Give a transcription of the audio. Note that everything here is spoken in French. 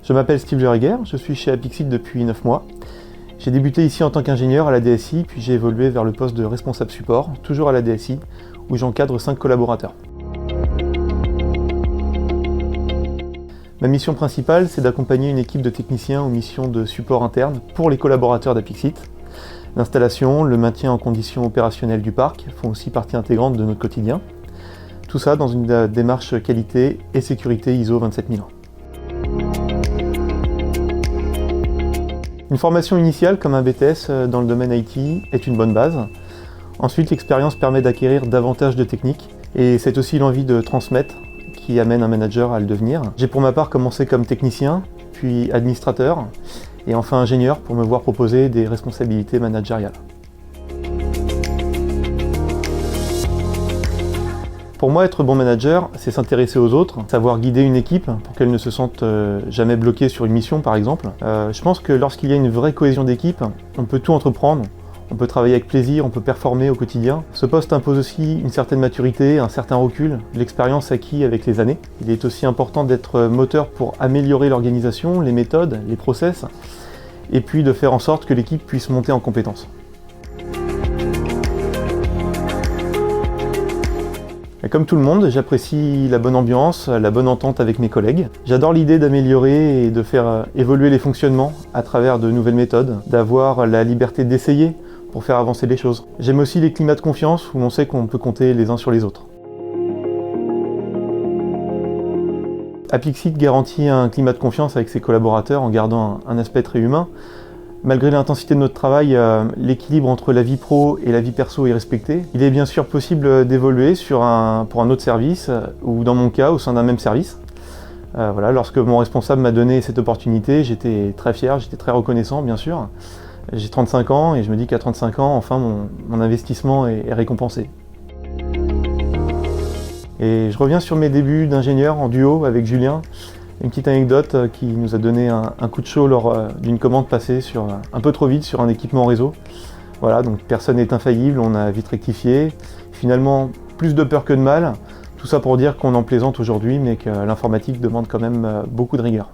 Je m'appelle Steve Lereguer, je suis chez Apixit depuis 9 mois. J'ai débuté ici en tant qu'ingénieur à la DSI, puis j'ai évolué vers le poste de responsable support, toujours à la DSI, où j'encadre 5 collaborateurs. Ma mission principale, c'est d'accompagner une équipe de techniciens aux missions de support interne pour les collaborateurs d'Apixit. L'installation, le maintien en conditions opérationnelles du parc font aussi partie intégrante de notre quotidien. Tout ça dans une démarche qualité et sécurité ISO 27001. Une formation initiale comme un BTS dans le domaine IT est une bonne base. Ensuite, l'expérience permet d'acquérir davantage de techniques et c'est aussi l'envie de transmettre qui amène un manager à le devenir. J'ai pour ma part commencé comme technicien, puis administrateur et enfin ingénieur pour me voir proposer des responsabilités managériales. Pour moi, être bon manager, c'est s'intéresser aux autres, savoir guider une équipe pour qu'elle ne se sente jamais bloquée sur une mission par exemple. Je pense que lorsqu'il y a une vraie cohésion d'équipe, on peut tout entreprendre, on peut travailler avec plaisir, on peut performer au quotidien. Ce poste impose aussi une certaine maturité, un certain recul, l'expérience acquise avec les années. Il est aussi important d'être moteur pour améliorer l'organisation, les méthodes, les process, et puis de faire en sorte que l'équipe puisse monter en compétences. Et comme tout le monde, j'apprécie la bonne ambiance, la bonne entente avec mes collègues. J'adore l'idée d'améliorer et de faire évoluer les fonctionnements à travers de nouvelles méthodes, d'avoir la liberté d'essayer pour faire avancer les choses. J'aime aussi les climats de confiance où l'on sait qu'on peut compter les uns sur les autres. Apixit garantit un climat de confiance avec ses collaborateurs en gardant un aspect très humain. Malgré l'intensité de notre travail, l'équilibre entre la vie pro et la vie perso est respecté. Il est bien sûr possible d'évoluer pour un autre service ou dans mon cas au sein d'un même service. Lorsque mon responsable m'a donné cette opportunité, j'étais très fier, j'étais très reconnaissant bien sûr. J'ai 35 ans et je me dis qu'à 35 ans, enfin mon investissement est récompensé. Et je reviens sur mes débuts d'ingénieur en duo avec Julien. Une petite anecdote qui nous a donné un coup de chaud lors d'une commande passée un peu trop vite sur un équipement réseau. Voilà, donc personne n'est infaillible, on a vite rectifié. Finalement, plus de peur que de mal. Tout ça pour dire qu'on en plaisante aujourd'hui, mais que l'informatique demande quand même beaucoup de rigueur.